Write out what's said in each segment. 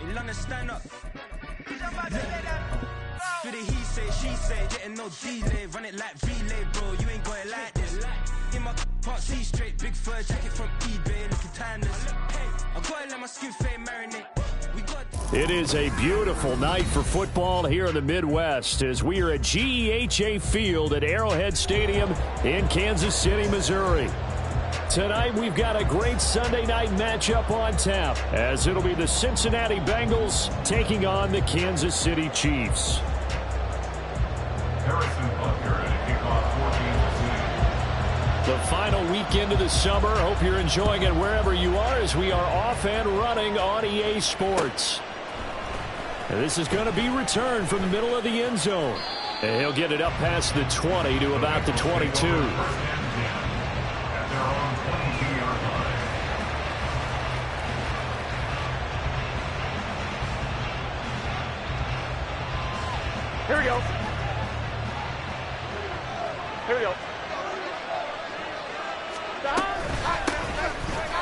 In London, stand up. For the he say, she say, getting no delay. Run it like relay, bro. You ain't got it like this. In my part, see straight, big fur jacket from eBay, looking timeless. I gotta let my skin fade marinate. It is a beautiful night for football here in the Midwest as we are at GEHA Field at Arrowhead Stadium in Kansas City, Missouri. Tonight we've got a great Sunday night matchup on tap as it'll be the Cincinnati Bengals taking on the Kansas City Chiefs. The final weekend of the summer. Hope you're enjoying it wherever you are as we are off and running on EA Sports. And this is going to be returned from the middle of the end zone. And he'll get it up past the 20 to about the 22. Here we go. Here we go.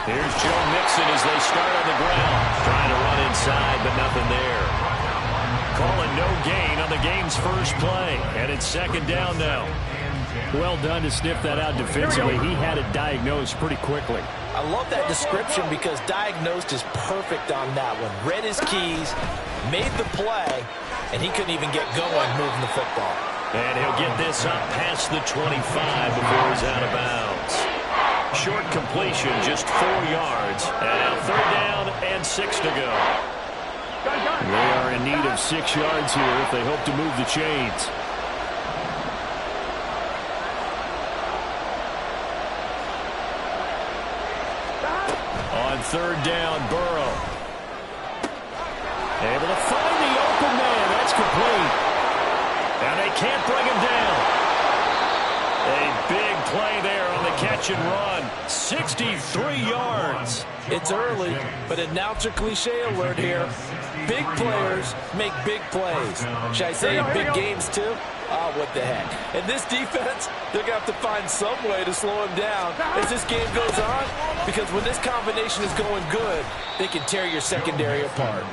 Here's Joe Mixon as they start on the ground. Trying to run inside, but nothing there. Calling no gain on the game's first play. And it's second down now. Well done to sniff that out defensively. He had it diagnosed pretty quickly. I love that description because diagnosed is perfect on that one. Read his keys, made the play, and he couldn't even get going moving the football. And he'll get this up past the 25 before he's out of bounds. Short completion, just 4 yards. And now third down and 6 to go. They are in need of 6 yards here if they hope to move the chains. On third down, Burrow. Able to find the open man. That's complete. And they can't bring him down. A big play there on the catch and run. 63 yards. It's early, but announcer cliche alert here. Big players make big plays. Should I say in big games too? Oh, what the heck. And this defense, they're going to have to find some way to slow him down as this game goes on, because when this combination is going good, they can tear your secondary apart.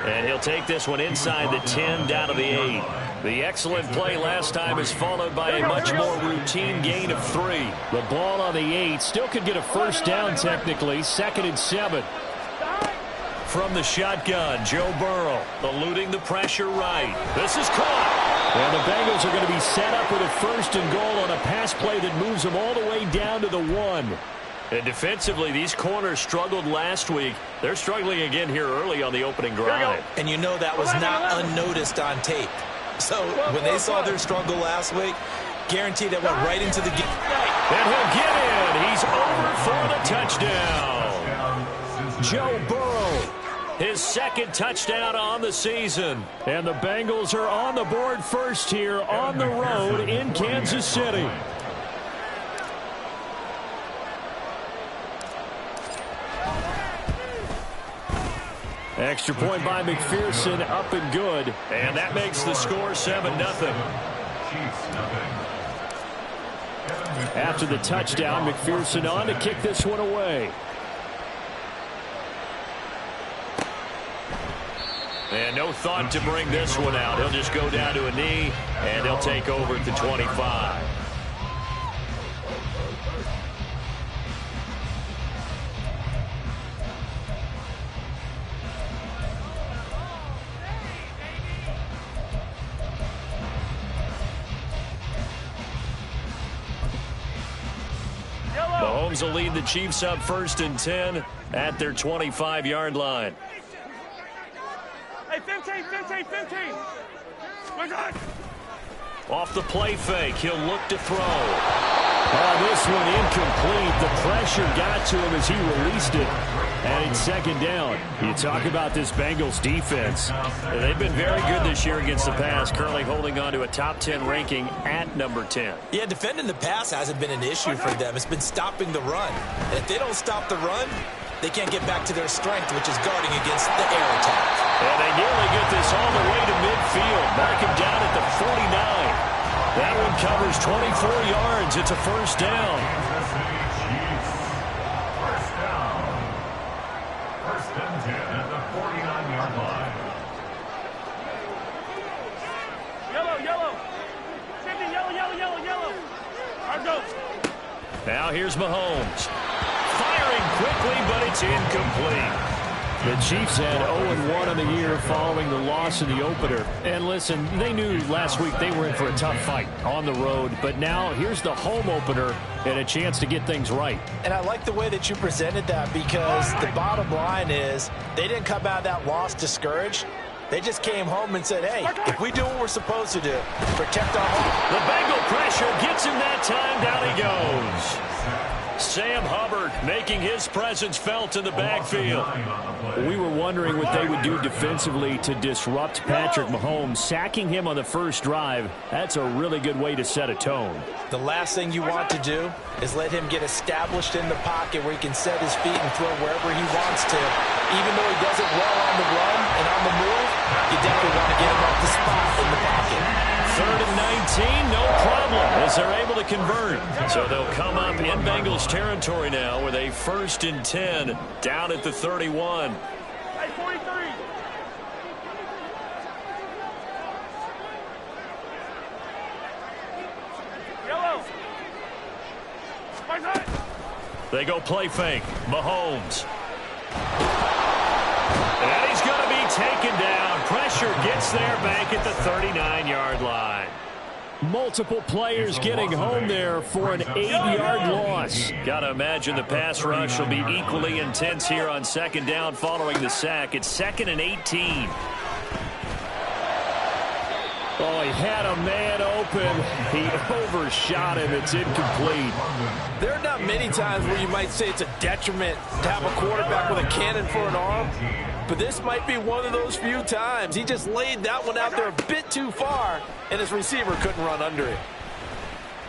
And he'll take this one inside the 10 down to the 8. The excellent play last time is followed by a much more routine gain of 3. The ball on the 8 still could get a first down technically. 2nd and 7. From the shotgun, Joe Burrow eluding the pressure right. This is caught. And the Bengals are going to be set up with a 1st and goal on a pass play that moves them all the way down to the 1. And defensively, these corners struggled last week. They're struggling again here early on the opening drive. And you know that was not unnoticed on tape. So when they saw their struggle last week, guaranteed it went right into the game. And he'll get in. He's over for the touchdown. Joe Burrow, his 2nd touchdown on the season. And the Bengals are on the board first here on the road in Kansas City. Extra point by McPherson, up and good. And that makes the score 7-0. After the touchdown, McPherson on to kick this one away. And no thought to bring this one out. He'll just go down to a knee, and he'll take over at the 25. Mahomes will lead the Chiefs up 1st and 10 at their 25-yard line. Hey, 15. We're good. Off the play fake, he'll look to throw. This one incomplete. The pressure got to him as he released it. And it's 2nd down. You talk about this Bengals defense. They've been very good this year against the pass, currently holding on to a top 10 ranking at number 10. Yeah, defending the pass hasn't been an issue for them. It's been stopping the run. And if they don't stop the run, they can't get back to their strength, which is guarding against the air attack. And they nearly get this all the way to midfield. Mark him down at the 49. That one covers 24 yards. It's a 1st down. First and 10 at the Now here's Mahomes. Firing quickly, but it's incomplete. The Chiefs had 0-1 on the year following the loss in the opener. And listen, they knew last week they were in for a tough fight on the road. But now here's the home opener and a chance to get things right. And I like the way that you presented that, because the bottom line is they didn't come out of that loss discouraged. They just came home and said, hey, if we do what we're supposed to do, protect our home. The Bengal pressure gets him that time. Down he goes. Sam Hubbard making his presence felt in the backfield. We were wondering what they would do defensively to disrupt Patrick Mahomes. Sacking him on the first drive, that's a really good way to set a tone. The last thing you want to do is let him get established in the pocket where he can set his feet and throw wherever he wants to. Even though he does it well on the run and on the move, you definitely want to get him off the spot in the pocket. 3rd and 19, no problem, as they're able to convert. So they'll come up in Bengals territory now with a 1st and 10 down at the 31. Hey, 43. Yellow. They go play fake. Mahomes. And he's going to be taken down. Pressure gets there back at the 39-yard line. Multiple players getting home there for an 8-yard loss. Got to imagine the pass rush will be equally intense here on 2nd down following the sack. It's 2nd and 18. Oh, he had a man open. He overshot him. It's incomplete. There are not many times where you might say it's a detriment to have a quarterback with a cannon for an arm, but this might be one of those few times. He just laid that one out there a bit too far, and his receiver couldn't run under it.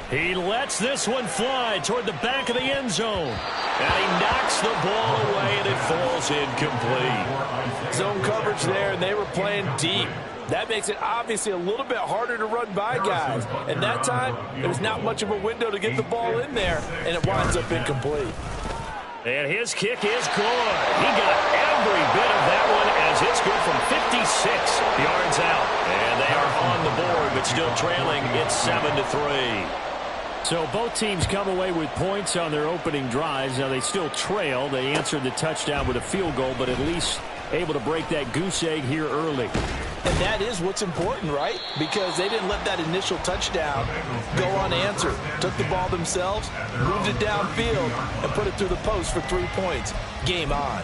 He lets this one fly toward the back of the end zone. And he knocks the ball away, and it falls incomplete. Zone coverage there, and they were playing deep. That makes it obviously a little bit harder to run by guys. And that time, there was not much of a window to get the ball in there, and it winds up incomplete. And his kick is good. He got every bit of that one as it's good from 56 yards out. And they are on the board, but still trailing. It's 7-3. So both teams come away with points on their opening drives. Now they still trail. They answered the touchdown with a field goal, but at least able to break that goose egg here early. And that is what's important, right? Because they didn't let that initial touchdown go unanswered. Took the ball themselves, moved it downfield, and put it through the post for 3 points. Game on.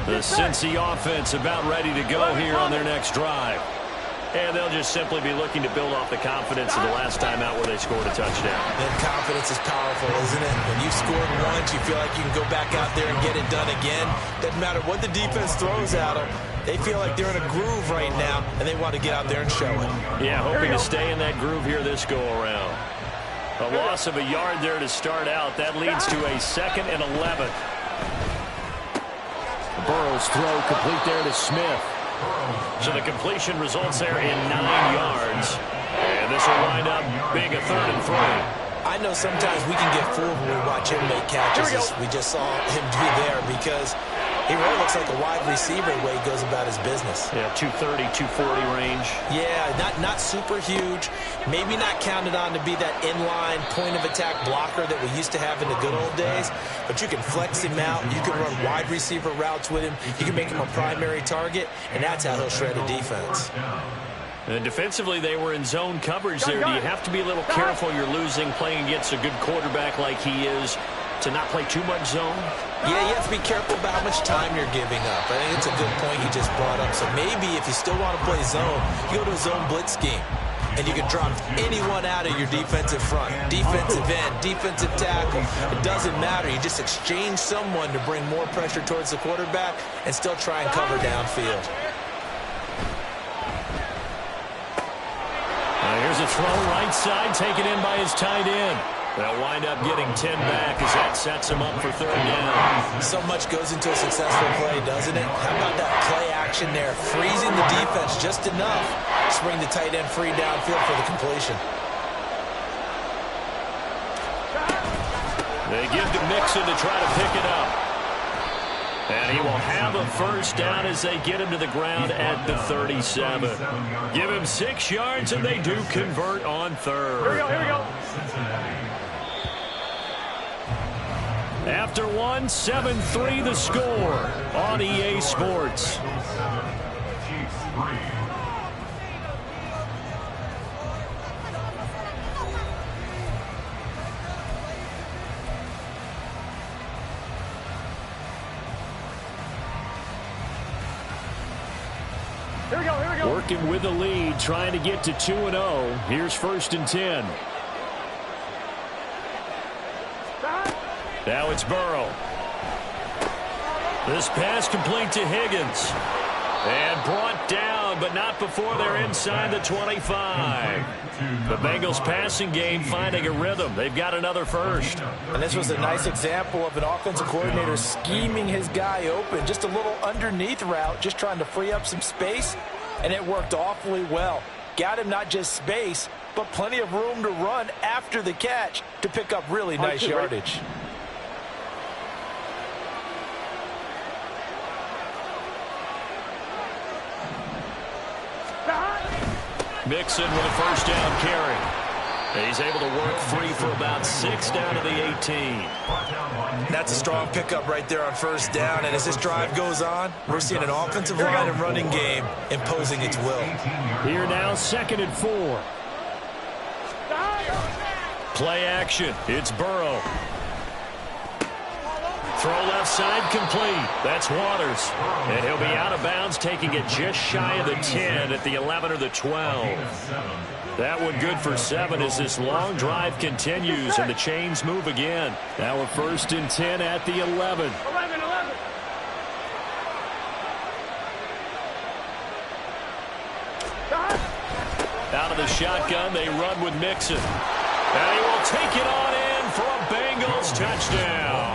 The Cincy offense about ready to go here on their next drive. And they'll just simply be looking to build off the confidence of the last time out where they scored a touchdown. And confidence is powerful, isn't it? When you've scored once, you feel like you can go back out there and get it done again. Doesn't matter what the defense throws at them. They feel like they're in a groove right now, and they want to get out there and show it. Yeah, hoping to stay in that groove here this go-around. A loss of a yard there to start out. That leads to a 2nd and 11. Burrow's throw complete there to Smith. So the completion results there in 9 yards. And this will wind up being a 3rd and 3. I know sometimes we can get fooled when we watch him make catches, as we just saw him do there, because he really looks like a wide receiver the way he goes about his business. Yeah, 230, 240 range. Yeah, not super huge. Maybe not counted on to be that inline point-of-attack blocker that we used to have in the good old days. But you can flex him out. You can run wide receiver routes with him. You can make him a primary target, and that's how he'll shred a defense. And defensively, they were in zone coverage there. Do you have to be a little careful you're losing playing against a good quarterback like he is to not play too much zone? Yeah, you have to be careful about how much time you're giving up. I think it's a good point you just brought up. So maybe if you still want to play zone, you go to a zone blitz scheme. And you can drop anyone out of your defensive front. Defensive end, defensive tackle. It doesn't matter. You just exchange someone to bring more pressure towards the quarterback and still try and cover downfield. Here's a throw right side, taken in by his tight end. They'll wind up getting 10 back as that sets him up for 3rd down. So much goes into a successful play, doesn't it? How about that play action there? Freezing the defense just enough to bring the tight end free downfield for the completion. They give to Mixon to try to pick it up. And he will have a first down as they get him to the ground at the 37. Give him 6 yards, and they do convert on third. Here we go. After 1, 7-3 the score on EA Sports. Here we go. Working with the lead, trying to get to 2-0. Here's 1st and 10. Now it's Burrow. This pass complete to Higgins. And brought down, but not before they're inside the 25. The Bengals passing game finding a rhythm. They've got another first. And this was a nice example of an offensive coordinator scheming his guy open. Just a little underneath route, just trying to free up some space. And it worked awfully well. Got him not just space, but plenty of room to run after the catch to pick up really nice yardage. Mixon with a first down carry. He's able to work free for about 6 down to the 18. That's a strong pickup right there on first down. And as this drive goes on, we're seeing an offensive line and running game imposing its will. Here now, 2nd and 4. Play action. It's Burrow. Throw left side complete. That's Waters. And he'll be out of bounds, taking it just shy of the 10 at the 11 or the 12. That one good for 7 as this long drive continues and the chains move again. Now we're 1st and 10 at the 11. 11. Out of the shotgun, they run with Mixon. And he will take it on in for a Bengals touchdown.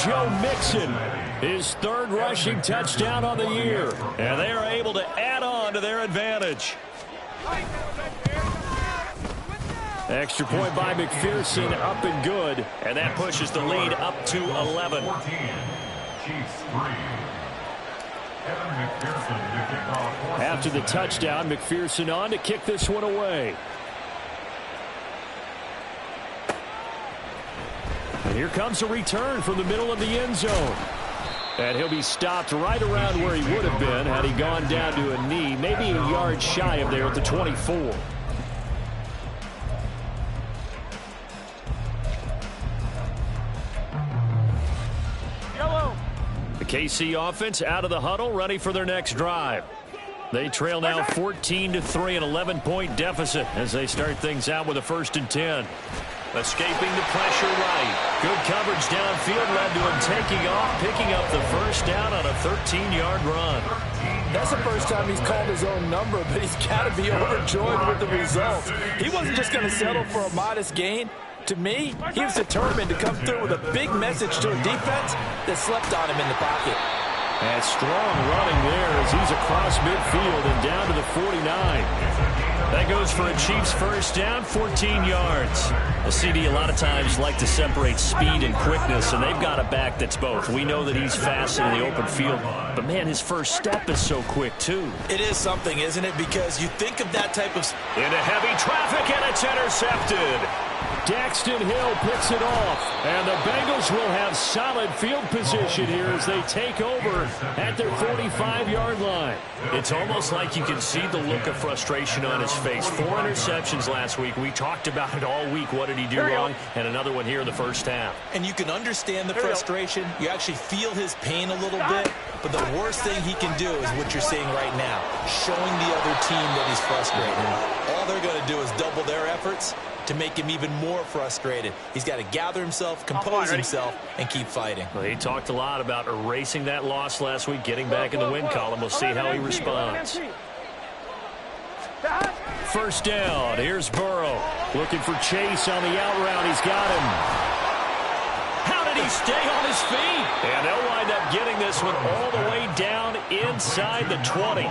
Joe Mixon, his 3rd rushing touchdown on the year. And they are able to add on to their advantage. Extra point by McPherson, up and good. And that pushes the lead up to 11. After the touchdown, McPherson on to kick this one away. And here comes a return from the middle of the end zone. And he'll be stopped right around where he would have been had he gone down to a knee, maybe a yard shy of there at the 24. Yellow. The KC offense out of the huddle, ready for their next drive. They trail now 14-3, an 11-point deficit as they start things out with a 1st and 10. Escaping the pressure right. Good coverage downfield led to him taking off, picking up the first down on a 13-yard run. That's the first time he's called his own number, but he's got to be overjoyed with the result. He wasn't just going to settle for a modest gain. To me, he was determined to come through with a big message to a defense that slept on him in the pocket. And strong running there as he's across midfield and down to the 49. That goes for a Chiefs first down, 14 yards. The CD a lot of times like to separate speed and quickness, and they've got a back that's both. We know that he's fast in the open field, but man, his first step is so quick too. It is something, isn't it? Because you think of that type of... Into heavy traffic, and it's intercepted. Daxton Hill picks it off, and the Bengals will have solid field position here as they take over at their 45-yard line. It's almost like you can see the look of frustration on his face. 4 interceptions last week. We talked about it all week. What did he do wrong? And another one here in the first half. And you can understand the frustration. You actually feel his pain a little bit. But the worst thing he can do is what you're seeing right now, showing the other team that he's frustrated. All they're going to do is double their efforts to make him even more frustrated. He's got to gather himself, compose himself, and keep fighting. Well, he talked a lot about erasing that loss last week, getting back in the win column. We'll see how he responds. First down. Here's Burrow. Looking for Chase on the out route. He's got him. How did Did he stay on his feet? And they'll wind up getting this one all the way down inside the 20.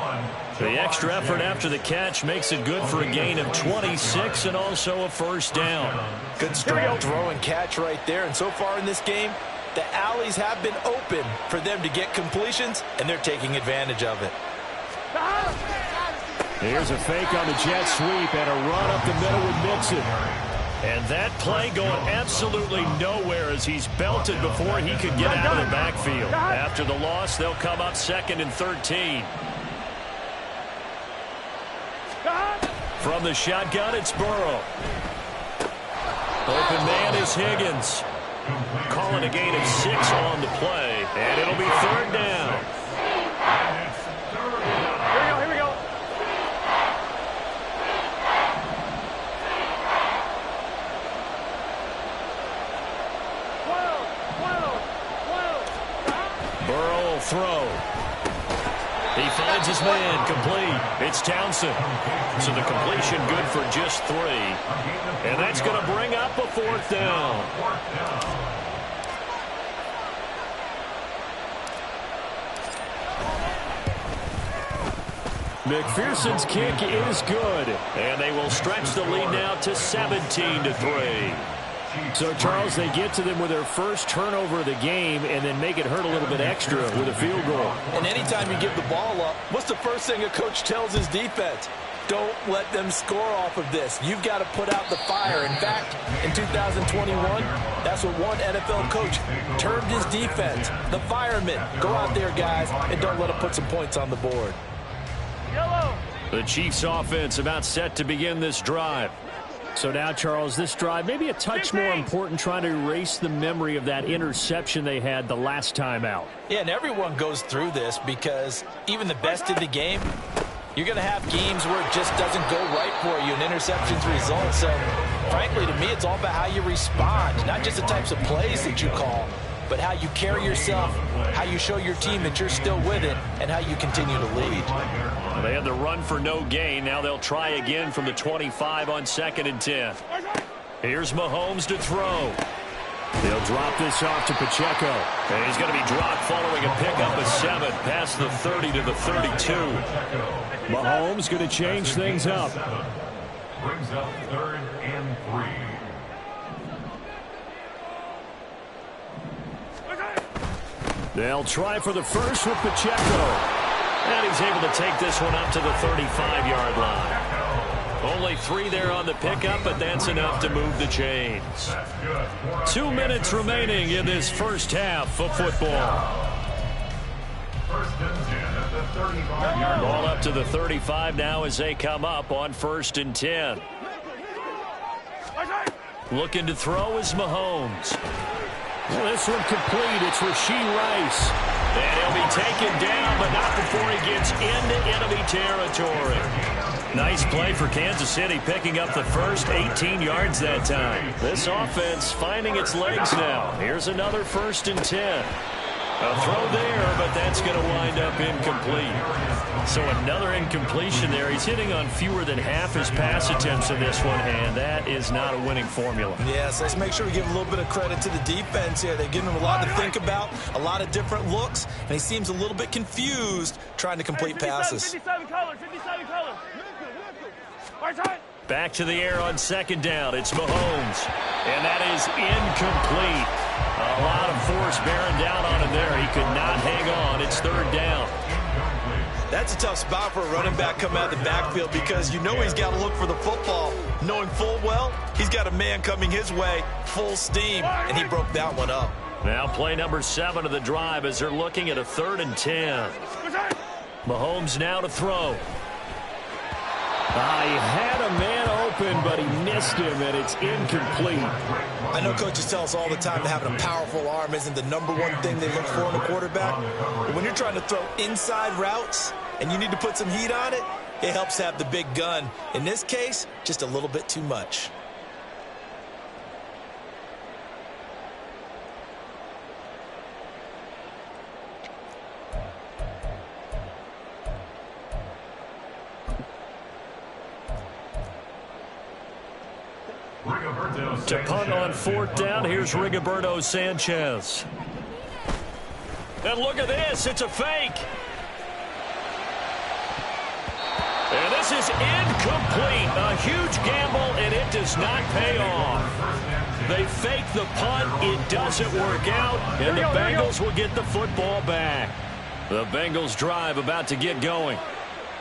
The extra effort after the catch makes it good for a gain of 26 and also a first down. Good strong throw and catch right there. And so far in this game, the alleys have been open for them to get completions, and they're taking advantage of it. Here's a fake on the jet sweep and a run up the middle with Mixon. And that play going absolutely nowhere as he's belted before he could get out of the backfield. After the loss, they'll come up 2nd and 13. From the shotgun, it's Burrow. Open man is Higgins. Calling a gain of 6 on the play, and it'll be 3rd down. Here we go. Burrow will throw. He finds his man, complete. It's Townsend. So the completion good for just 3. And that's going to bring up a 4th down. McPherson's kick is good. And they will stretch the lead now to 17-3. So, Charles, they get to them with their first turnover of the game and then make it hurt a little bit extra with a field goal. And anytime you give the ball up, what's the first thing a coach tells his defense? Don't let them score off of this. You've got to put out the fire. In fact, in 2021, that's what one NFL coach termed his defense. The firemen. Go out there, guys, and don't let them put some points on the board. Yellow. The Chiefs offense about set to begin this drive. So now, Charles, this drive maybe a touch more important, trying to erase the memory of that interception they had the last time out. Yeah, and everyone goes through this because even the best in the game, you're going to have games where it just doesn't go right for you, and interceptions result. So, frankly, to me, it's all about how you respond, not just the types of plays that you call, but how you carry yourself, how you show your team that you're still with it, and how you continue to lead. Well, they had the run for no gain. Now they'll try again from the 25 on 2nd and 10. Here's Mahomes to throw. They'll drop this off to Pacheco. And he's going to be dropped following a pickup of 7 past the 30 to the 32. Mahomes going to change things up. Brings up 3rd and 3. They'll try for the first with Pacheco. And he's able to take this one up to the 35-yard line. Only 3 there on the pickup, but that's enough to move the chains. 2 minutes remaining in this first half of football. First and 10 at the 35-yard line. Ball up to the 35 now as they come up on 1st and 10. Looking to throw is Mahomes. Well, this one complete. It's Rashee Rice. And he'll be taken down, but not before he gets into enemy territory. Nice play for Kansas City, picking up the first 18 yards that time. This offense finding its legs now. Here's another 1st and 10. A throw there, but that's going to wind up incomplete. So another incompletion there. He's hitting on fewer than half his pass attempts in this one, and that is not a winning formula. Yes, let's make sure we give a little bit of credit to the defense here. They're giving him a lot to think about, a lot of different looks, and he seems a little bit confused trying to complete passes. 57 colors, 57 colors. Back to the air on 2nd down. It's Mahomes, and that is incomplete. A lot of force bearing down on him there. He could not hang on. It's 3rd down. That's a tough spot for a running back coming out of the backfield because you know he's got to look for the football, knowing full well he's got a man coming his way full steam, and he broke that one up. Now play number 7 of the drive as they're looking at a 3rd and 10. Mahomes now to throw. He had a man open, but he missed him, and it's incomplete. I know coaches tell us all the time that having a powerful arm isn't the #1 thing they look for in a quarterback. But when you're trying to throw inside routes and you need to put some heat on it, it helps have the big gun. In this case, just a little bit too much. To punt on 4th down, here's Rigoberto Sanchez. And look at this, it's a fake. And this is incomplete. A huge gamble, and it does not pay off. They fake the punt, it doesn't work out, and the Bengals will get the football back. The Bengals drive about to get going.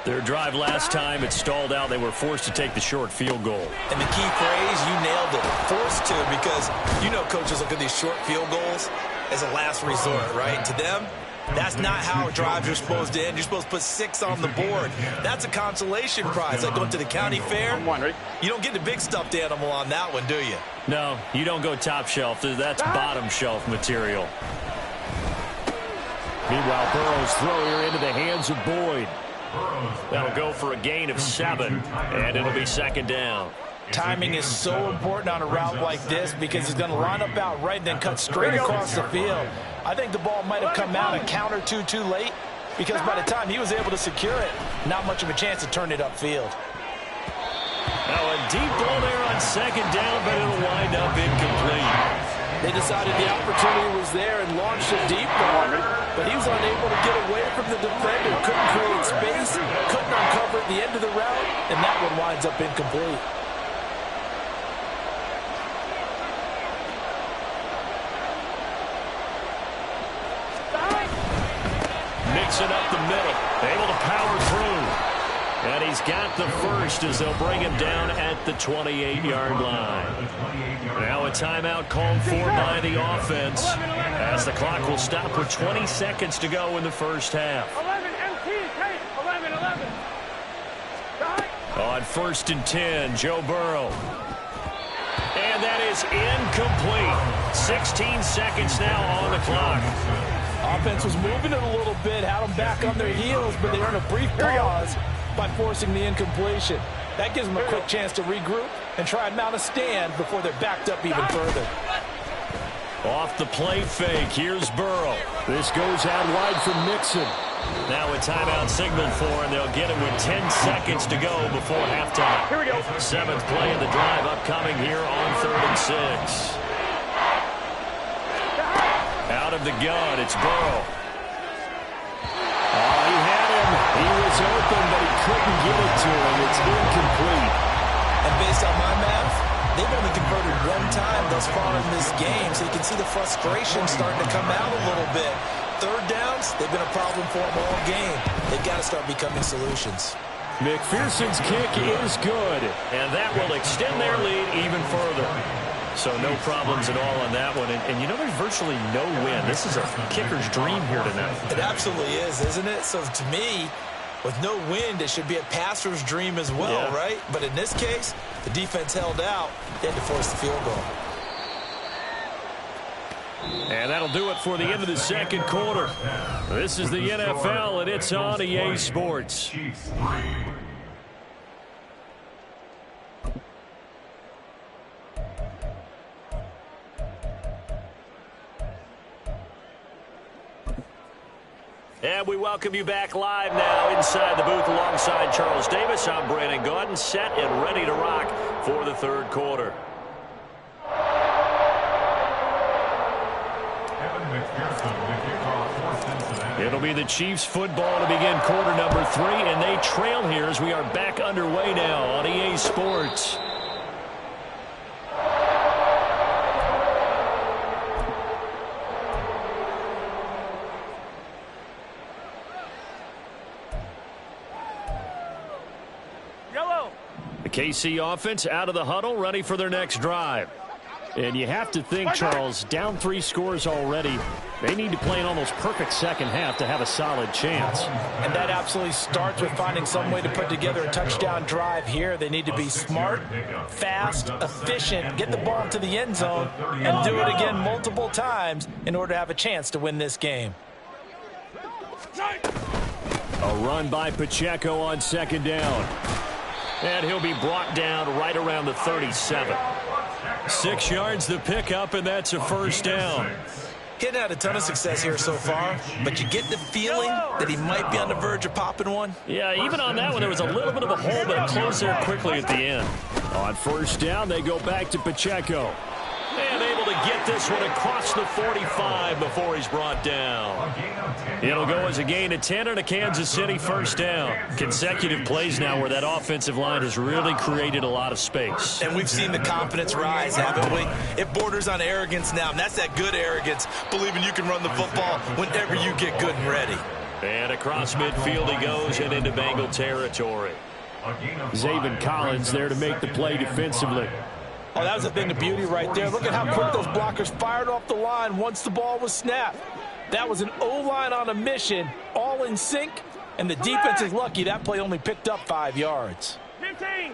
Their drive last time, it stalled out. They were forced to take the short field goal. And the key phrase, you nailed it, forced to, because you know coaches look at these short field goals as a last resort, right? To them, that's not how drives are supposed to end. You're supposed to put 6 on the board. That's a consolation prize. Like going to the county fair, you don't get the big stuffed animal on that one, do you? No, you don't go top shelf. That's bottom shelf material. Meanwhile, Burrow's throw here into the hands of Boyd. That'll go for a gain of 7, and it'll be 2nd down. Timing is so important on a route like this because he's going to line up out right and then cut straight across the field. I think the ball might have come out a count or two too late because by the time he was able to secure it, not much of a chance to turn it upfield. Now a deep ball there on 2nd down, but it'll wind up incomplete. They decided the opportunity was there and launched a deep ball, but he was unable to get away from the defender, couldn't create space, couldn't uncover at the end of the route, and that one winds up incomplete. Mixing up the middle, able to power through. And he's got the first as they'll bring him down at the 28-yard line. Now a timeout called for by the offense as the clock will stop with 20 seconds to go in the first half. 11 MT, take 11. On 1st and 10, Joe Burrow. And that is incomplete. 16 seconds now on the clock. Offense was moving it a little bit, had them back on their heels, but they earned a brief pause by forcing the incompletion. That gives them a quick chance to regroup and try and mount a stand before they're backed up even further. Off the play fake, here's Burrow. This goes out wide from Mixon. Now a timeout signaled for, and they'll get it with 10 seconds to go before halftime. Here we go. 7th play of the drive upcoming here on 3rd and 6. Out of the gun, it's Burrow. Oh, he had him. He was open, but he couldn't get it to him. It's incomplete. And based on my math, they've only converted 1 time thus far in this game, so you can see the frustration starting to come out a little bit. 3rd downs, they've been a problem for them all game. They've got to start becoming solutions. McPherson's kick is good, and that will extend their lead even further. So no problems at all on that one. And you know, there's virtually no win. This is a kicker's dream here tonight. It absolutely is, isn't it? So to me, with no wind, it should be a passer's dream as well, right? But in this case, the defense held out. They had to force the field goal. And that'll do it for the end of the 2nd quarter. This is the NFL, and it's on EA Sports. And we welcome you back live now inside the booth alongside Charles Davis. I'm Brandon Gaudin, set and ready to rock for the 3rd quarter. It'll be the Chiefs football to begin quarter number 3, and they trail here as we are back underway now on EA Sports. The KC offense out of the huddle, ready for their next drive. And you have to think, Charles, down 3 scores already. They need to play an almost perfect second half to have a solid chance. And that absolutely starts with finding some way to put together a touchdown drive here. They need to be smart, fast, efficient, get the ball to the end zone, and do it again multiple times in order to have a chance to win this game. A run by Pacheco on 2nd down. And he'll be brought down right around the 37. 6 yards the pickup, and that's a 1st down. He hasn't had a ton of success here so far, but you get the feeling that he might be on the verge of popping one. Yeah, even on that one, there was a little bit of a hole, but it closed there quickly at the end. On first down, they go back to Pacheco. And able to get this one across the 45 before he's brought down. It'll go as a gain of 10 and a Kansas City first down. Consecutive plays now where that offensive line has really created a lot of space. And we've seen the confidence rise, haven't we? It borders on arrogance now, and that's that good arrogance, believing you can run the football whenever you get good and ready. And across midfield he goes and into Bengal territory. Zaven Collins there to make the play defensively. Oh, that was a thing of beauty right there. Look at how quick those blockers fired off the line once the ball was snapped. That was an O-line on a mission, all in sync, and the defense is lucky that play only picked up 5 yards. 15.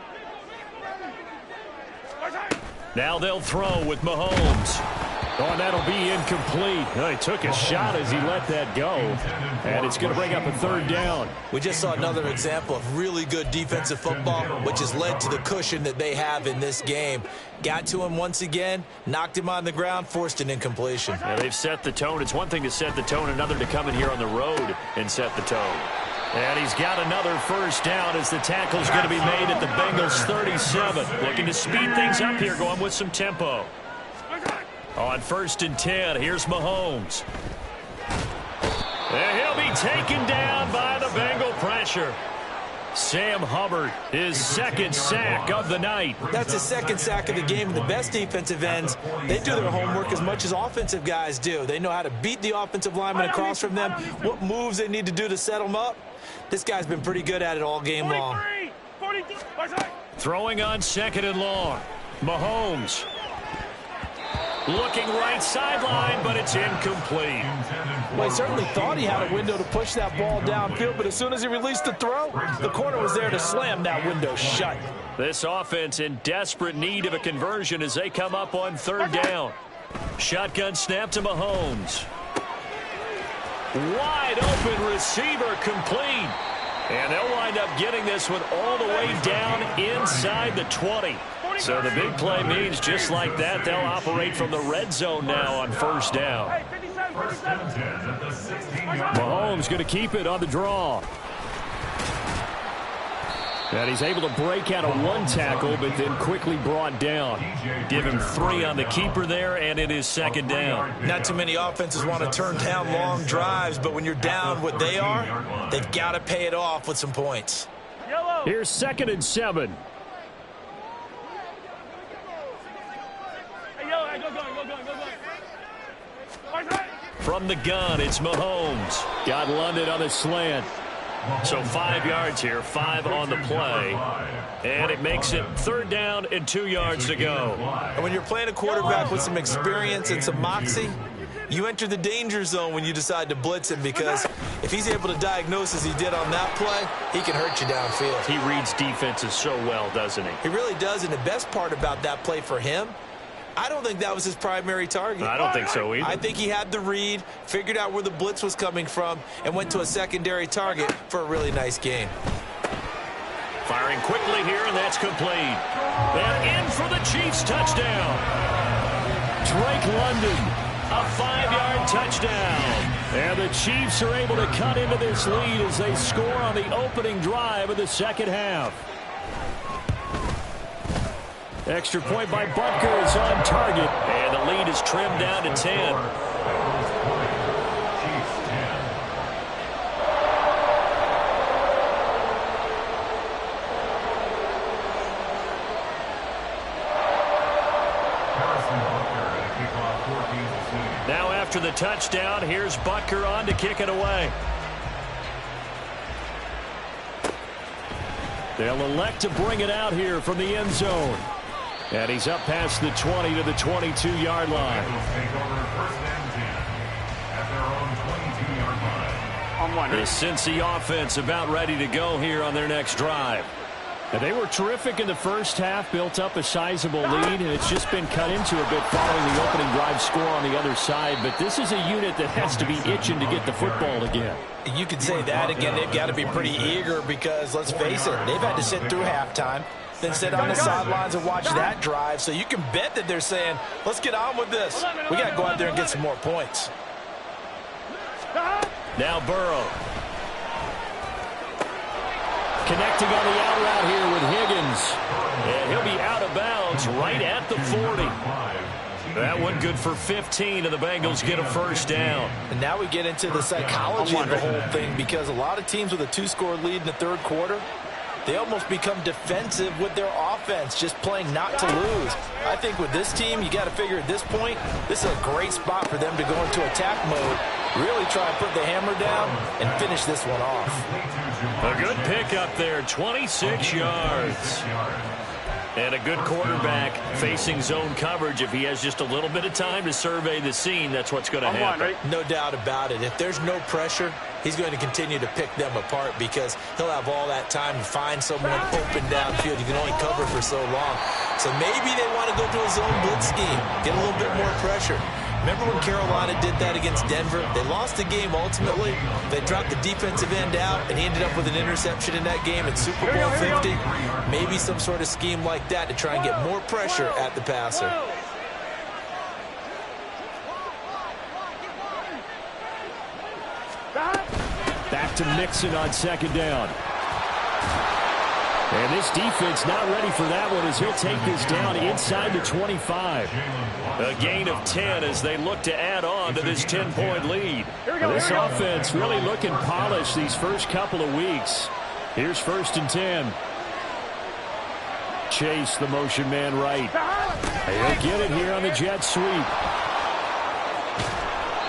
Now they'll throw with Mahomes. Oh, and that'll be incomplete. He took a shot as he let that go. And it's going to bring up a third down. We just saw another example of really good defensive football, which has led to the cushion that they have in this game. Got to him once again, knocked him on the ground, forced an incompletion. Yeah, they've set the tone. It's one thing to set the tone, another to come in here on the road and set the tone. And he's got another first down as the tackle's going to be made at the Bengals 37. Looking to speed things up here, going with some tempo. On first and 10, here's Mahomes. And he'll be taken down by the Bengal pressure. Sam Hubbard, his second sack of the night. That's his second sack of the game. The best defensive ends, they do their homework as much as offensive guys do. They know how to beat the offensive lineman across from them, what moves they need to do to set them up. This guy's been pretty good at it all game long. 42. Throwing on second and long. Mahomes. Looking right sideline, but it's incomplete. Well, he certainly thought he had a window to push that ball downfield, but as soon as he released the throw, the corner was there to slam that window shut. This offense in desperate need of a conversion as they come up on third down. Shotgun snap to Mahomes. Wide open receiver complete. And they'll wind up getting this one all the way down inside the 20. So the big play means just like that, they'll operate from the red zone now on first down. Mahomes going to keep it on the draw. And he's able to break out of one tackle, but then quickly brought down. Give him 3 on the keeper there, and it is second down. Not too many offenses want to turn down long drives, but when you're down what they are, they've got to pay it off with some points. Here's second and 7. From the gun, it's Mahomes. Got London on a slant. So 5 yards here, 5 on the play. And it makes it third down and 2 yards to go. And when you're playing a quarterback with some experience and some moxie, you enter the danger zone when you decide to blitz him, because if he's able to diagnose as he did on that play, he can hurt you downfield. He reads defenses so well, doesn't he? He really does, and the best part about that play for him, I don't think that was his primary target. I don't think so either. I think he had the read, figured out where the blitz was coming from, and went to a secondary target for a really nice gain. Firing quickly here, and that's complete. And in for the Chiefs touchdown. Drake London, a 5-yard touchdown. And the Chiefs are able to cut into this lead as they score on the opening drive of the second half. Extra point by Butker is on target. And the lead is trimmed down to 10. Now after the touchdown, here's Butker on to kick it away. They'll elect to bring it out here from the end zone. And he's up past the 20 to the 22-yard line. The Cincy offense about ready to go here on their next drive. And they were terrific in the first half, built up a sizable lead, and it's just been cut into a bit following the opening drive score on the other side. But this is a unit that has to be itching to get the football again. You could say that again. They've got to be pretty eager because, let's face it, they've had to sit through halftime. than sit on the sidelines and watch that drive. So you can bet that they're saying, let's get on with this. We got to go out there and get some more points. Now Burrow. Connecting on the out route here with Higgins. And he'll be out of bounds right at the 40. That one good for 15, and the Bengals get a first down. And now we get into the psychology of the whole thing, because a lot of teams with a 2-score lead in the third quarter, they almost become defensive with their offense, just playing not to lose. I think with this team, you got to figure at this point, this is a great spot for them to go into attack mode, really try and put the hammer down and finish this one off. A good pick up there, 26 yards. And a good quarterback facing zone coverage. If he has just a little bit of time to survey the scene, that's what's going to happen. No doubt about it. If there's no pressure, he's going to continue to pick them apart, because he'll have all that time to find someone open downfield. You can only cover for so long. So maybe they want to go to a zone blitz scheme, get a little bit more pressure. Remember when Carolina did that against Denver? They lost the game ultimately. They dropped the defensive end out, and he ended up with an interception in that game in Super Bowl 50. Maybe some sort of scheme like that to try and get more pressure at the passer. Back to Mixon on second down. And this defense not ready for that one, as he'll take this down inside the 25. A gain of 10 as they look to add on to this 10-point lead. This offense really looking polished these first couple of weeks. Here's 1st and 10. Chase, the motion man right. He'll get it here on the jet sweep.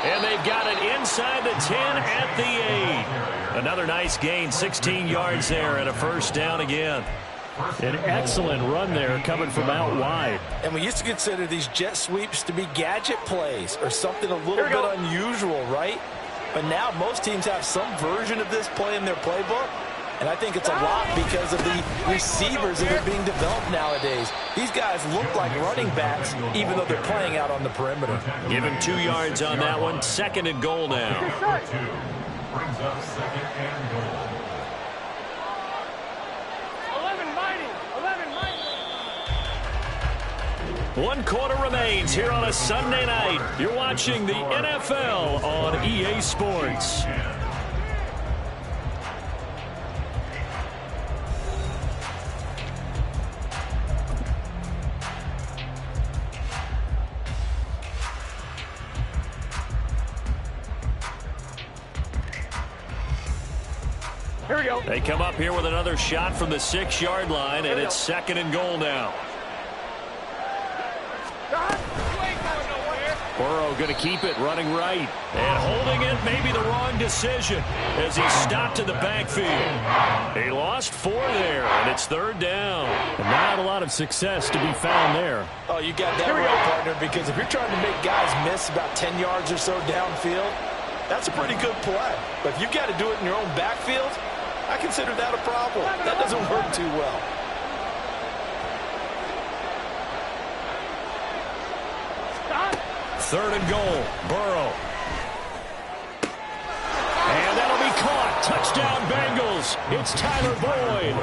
And they've got it inside the 10 at the 8. Another nice gain, 16 yards there, and a first down again. An excellent run there coming from out wide. And we used to consider these jet sweeps to be gadget plays or something a little bit unusual, right? But now most teams have some version of this play in their playbook. And I think it's a lot because of the receivers that are being developed nowadays. These guys look like running backs, even though they're playing out on the perimeter. Give him 2 yards on that one. 2nd and goal now. Brings up 2nd and goal. 1 quarter remains here on a Sunday night. You're watching the NFL on EA Sports. Here we go. They come up here with another shot from the 6-yard line, and it's 2nd and goal now. Burrow going to keep it, running right. And holding it, maybe the wrong decision, as he stopped in the backfield. He lost 4 there, and it's 3rd down. And not a lot of success to be found there. Oh, you got that right, partner, because if you're trying to make guys miss about 10 yards or so downfield, that's a pretty good play. But if you've got to do it in your own backfield, I consider that a problem. That doesn't work too well. Third and goal, Burrow. And that'll be caught. Touchdown, Bengals. It's Tyler Boyd.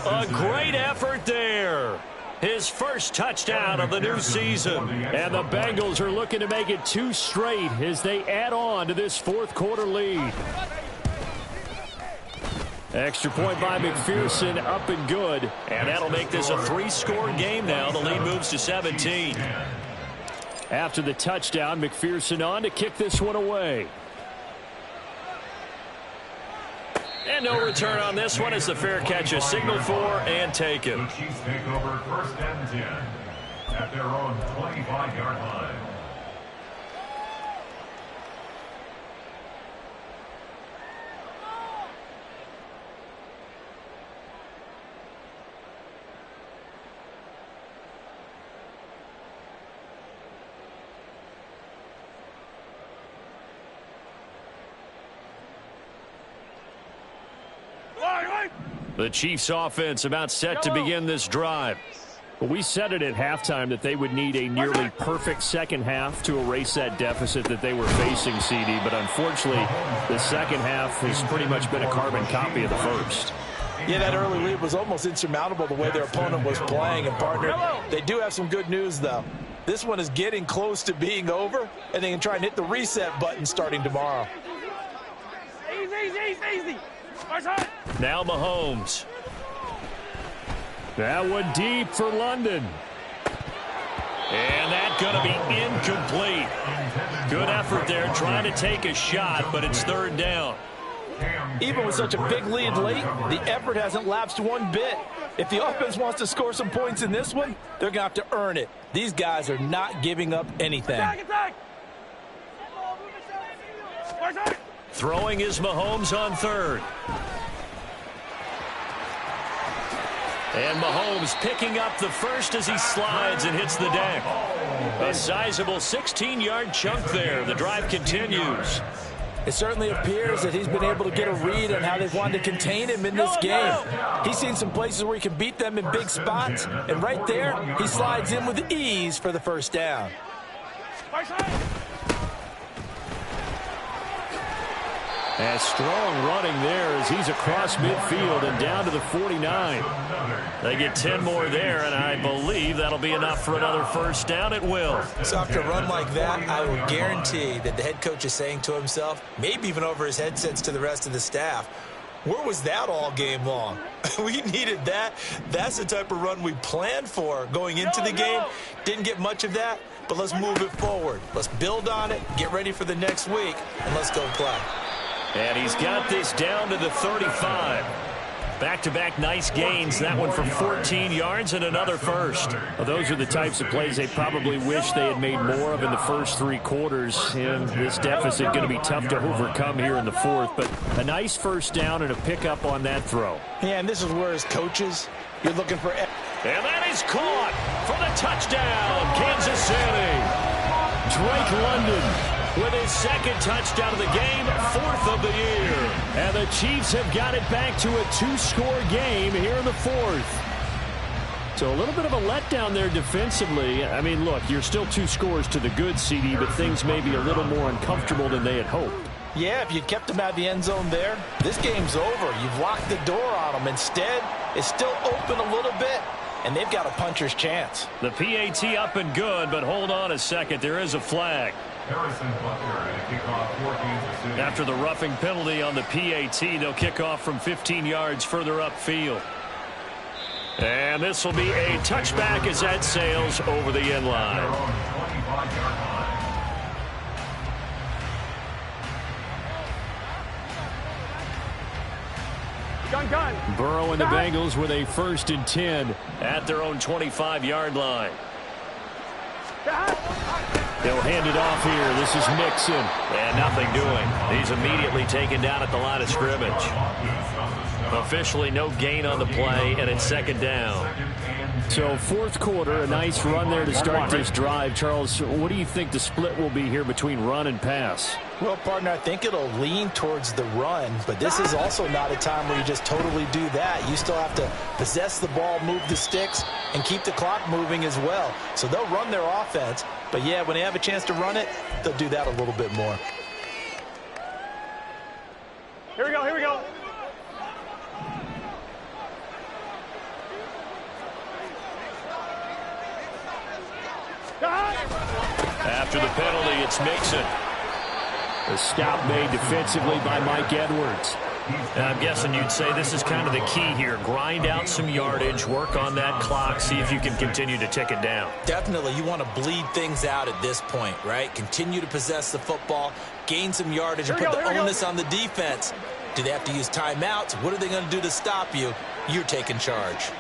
A great effort there. His first touchdown of the new season. And the Bengals are looking to make it 2 straight as they add on to this 4th quarter lead. Extra point by McPherson, up and good. And that'll make this a 3-score game now. The lead moves to 17. After the touchdown, McPherson on to kick this one away. And no return on this one as the fair catch is signaled for and taken. The Chiefs take over 1st and 10 at their own 25-yard line. The Chiefs offense about set to begin this drive. But we said it at halftime that they would need a nearly perfect second half to erase that deficit that they were facing, CD. But unfortunately, the second half has pretty much been a carbon copy of the first. Yeah, that early lead was almost insurmountable the way their opponent was playing. And, partner, they do have some good news, though. This one is getting close to being over, and they can try and hit the reset button starting tomorrow. Easy. Now Mahomes. That one deep for London. And that's going to be incomplete. Good effort there trying to take a shot, but it's third down. Even with such a big lead late, the effort hasn't lapsed one bit. If the offense wants to score some points in this one, they're going to have to earn it. These guys are not giving up anything. Attack. Throwing is Mahomes on third. And Mahomes picking up the first as he slides and hits the deck. A sizable 16-yard chunk there. The drive continues. It certainly appears that he's been able to get a read on how they've wanted to contain him in this game. He's seen some places where he can beat them in big spots, and right there, he slides in with ease for the first down. And strong running there as he's across midfield and down to the 49. They get 10 more there, and I believe that'll be enough for another first down. It will. So after a run like that, I will guarantee that the head coach is saying to himself, maybe even over his headsets to the rest of the staff, where was that all game long? We needed that. That's the type of run we planned for going into the game. Didn't get much of that, but let's move it forward. Let's build on it, get ready for the next week, and let's go play. And he's got this down to the 35. Back-to-back nice gains, that one for 14 yards and another first. Well, those are the types of plays they probably wish they had made more of in the first three quarters. And this deficit going to be tough to overcome here in the fourth. But a nice first down and a pickup on that throw. Yeah, and this is where as coaches, you're looking for... And that is caught for the touchdown, Kansas City. Drake London with his second touchdown of the game, fourth of the year. And the Chiefs have got it back to a two-score game here in the fourth. So a little bit of a letdown there defensively. I mean, look, you're still 2 scores to the good, CD, but things may be a little more uncomfortable than they had hoped. Yeah, if you kept them out of the end zone there, this game's over. You've locked the door on them. Instead, it's still open a little bit, and they've got a puncher's chance. The PAT up and good, but hold on a second. There is a flag. After the roughing penalty on the PAT, they'll kick off from 15 yards further upfield. And this will be a touchback as that sails over the end line. Gun. Burrow and the Bengals with a 1st and 10 at their own 25-yard line. They'll hand it off here. This is Mixon. And nothing doing. He's immediately taken down at the line of scrimmage. Officially no gain on the play, and it's second down. So fourth quarter, a nice run there to start this drive. Charles, what do you think the split will be here between run and pass? Well, partner, I think it'll lean towards the run, but this is also not a time where you just totally do that. You still have to possess the ball, move the sticks, and keep the clock moving as well. So they'll run their offense, but yeah, when they have a chance to run it, they'll do that a little bit more. Here we go. After the penalty, it's Mixon. The stop made defensively by Mike Edwards. And I'm guessing you'd say this is kind of the key here. Grind out some yardage, work on that clock, see if you can continue to tick it down. Definitely, you want to bleed things out at this point, right? Continue to possess the football, gain some yardage, and put the onus on the defense. Do they have to use timeouts? What are they going to do to stop you? You're taking charge.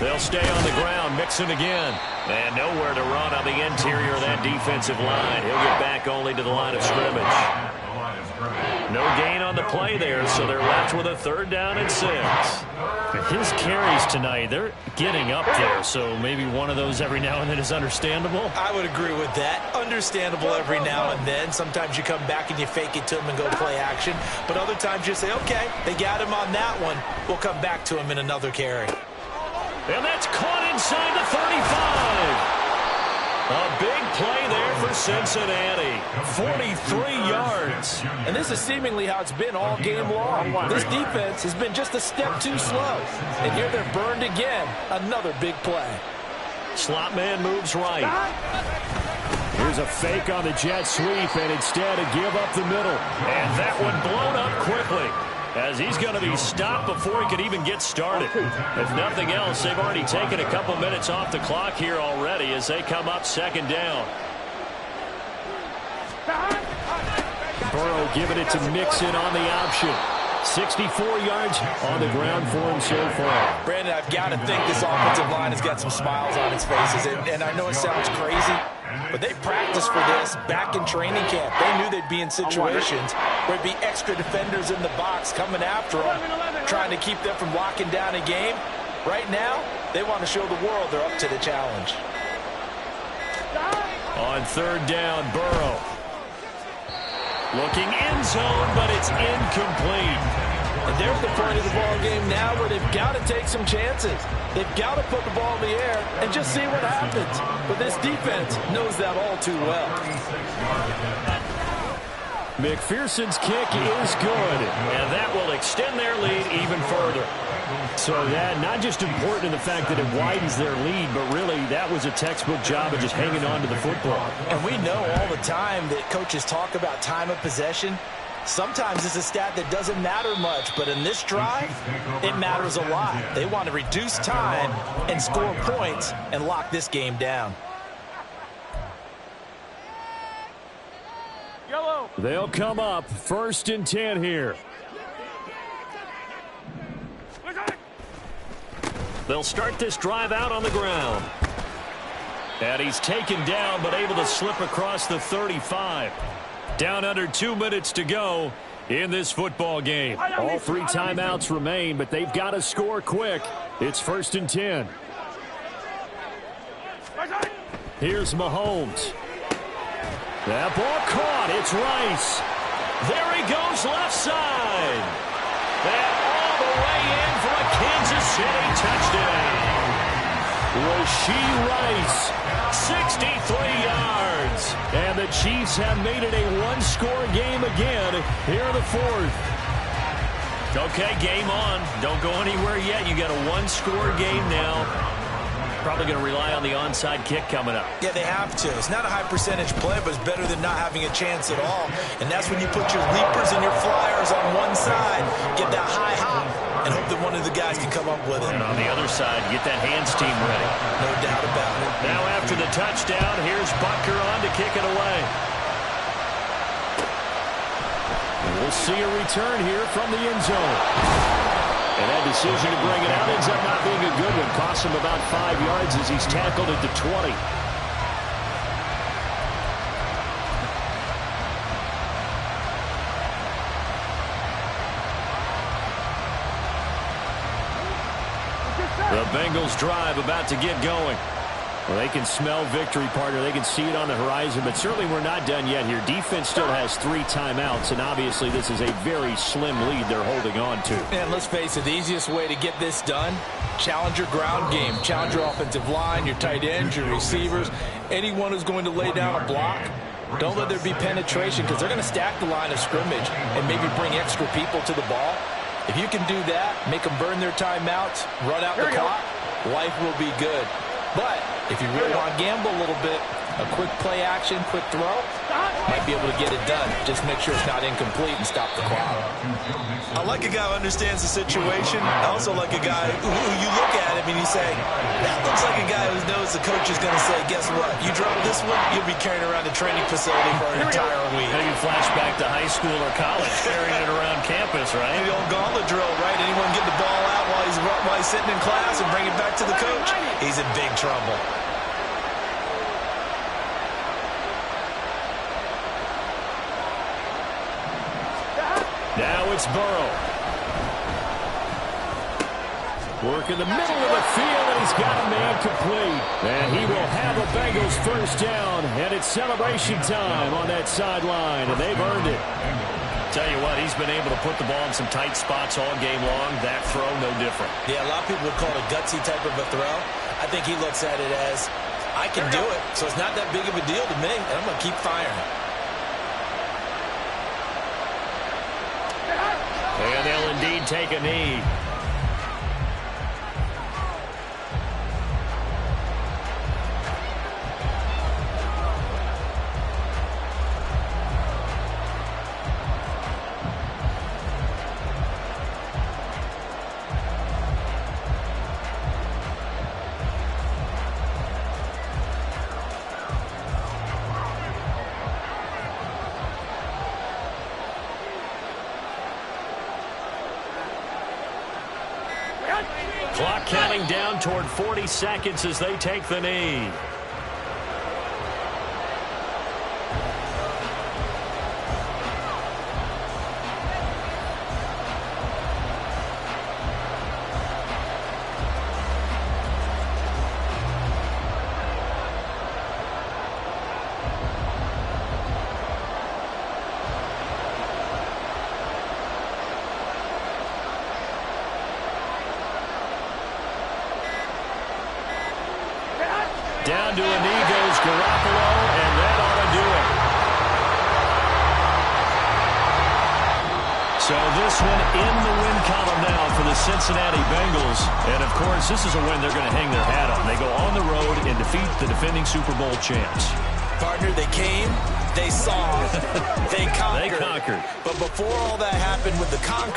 They'll stay on the ground. Mixon again. And nowhere to run on the interior of that defensive line. He'll get back only to the line of scrimmage. No gain on the play there, so they're left with a 3rd down and 6. His carries tonight, they're getting up there, so maybe one of those every now and then is understandable. I would agree with that. Understandable every now and then. Sometimes you come back and you fake it to him and go play action. But other times you say, okay, they got him on that one. We'll come back to him in another carry. And that's caught inside the 35. A big play there for Cincinnati. 43 yards. And this is seemingly how it's been all game long. This defense has been just a step too slow. And here they're burned again. Another big play. Slot man moves right. Here's a fake on the jet sweep, and instead a give up the middle. And that one blown up quickly, as he's going to be stopped before he could even get started. If nothing else, they've already taken a couple minutes off the clock here already as they come up second down. Burrow giving it to Mixon on the option. 64 yards on the ground for him so far. Brandon, I've got to think this offensive line has got some smiles on its faces. And I know it sounds crazy, but they practiced for this back in training camp. They knew they'd be in situations where there'd be extra defenders in the box coming after them, trying to keep them from locking down a game. Right now, they want to show the world they're up to the challenge. On third down, Burrow. Looking end zone, but it's incomplete. And there's the point of the ball game now where they've got to take some chances. They've got to put the ball in the air and just see what happens. But this defense knows that all too well. McPherson's kick is good, and that will extend their lead even further. So that not just important in the fact that it widens their lead, but really that was a textbook job of just hanging on to the football. And we know all the time that coaches talk about time of possession. Sometimes it's a stat that doesn't matter much, but in this drive, it matters a lot. They want to reduce time and score points and lock this game down. They'll come up 1st and 10 here. They'll start this drive out on the ground. And he's taken down, but able to slip across the 35. Down under 2 minutes to go in this football game. All 3 timeouts remain, but they've got to score quick. It's 1st and 10. Here's Mahomes. That ball caught. It's Rice. There he goes left side. And all the way in for a Kansas City touchdown. Rashee Rice, 63 yards. And the Chiefs have made it a one-score game again here in the 4th. Okay, game on. Don't go anywhere yet. You got a one-score game now. Probably going to rely on the onside kick coming up. Yeah, they have to. It's not a high percentage play, but it's better than not having a chance at all. And that's when you put your leapers and your flyers on one side, get that high hop, and hope that one of the guys can come up with it. And on the other side, get that hands team ready. No doubt about it. Now after the touchdown, here's Butker on to kick it away. And we'll see a return here from the end zone. And that decision to bring it out ends up not being a good one. Costs him about 5 yards as he's tackled at the 20. The Bengals drive about to get going. Well, they can smell victory, partner. They can see it on the horizon, but certainly we're not done yet here. Defense still has 3 timeouts, and obviously this is a very slim lead they're holding on to. And let's face it, the easiest way to get this done, challenge your ground game. Challenge your offensive line, your tight ends, your receivers, anyone who's going to lay down a block. Don't let there be penetration because they're going to stack the line of scrimmage and maybe bring extra people to the ball. If you can do that, make them burn their timeouts, run out the clock, life will be good. But if you really want to gamble a little bit, a quick play action, quick throw, might be able to get it done. Just make sure it's not incomplete and stop the clock. I like a guy who understands the situation. I also like a guy who you look at him and you say, that looks like a guy who knows the coach is going to say, guess what? You drop this one, you'll be carrying around a training facility for an entire week. Maybe flash back to high school or college, carrying it around campus, right? The old gauntlet drill, right? Anyone get the ball out while he's sitting in class and bring it back to the coach? He's in big trouble. Now it's Burrow. Work in the middle of the field, and he's got a man complete. And he will have a Bengals first down, and it's celebration time on that sideline, and they've earned it. Tell you what, he's been able to put the ball in some tight spots all game long. That throw, no different. Yeah, a lot of people would call it a gutsy type of a throw. I think he looks at it as I can do it, so it's not that big of a deal to me, and I'm going to keep firing. And they'll indeed take a knee. Clock counting down toward 40 seconds as they take the knee. Down to a knee goes Garoppolo, and that ought to do it. So this one in the win column now for the Cincinnati Bengals. And, of course, this is a win they're going to hang their hat on. They go on the road and defeat the defending Super Bowl champs. Partner, they came, they saw, they conquered. They conquered. But before all that happened with the conquer,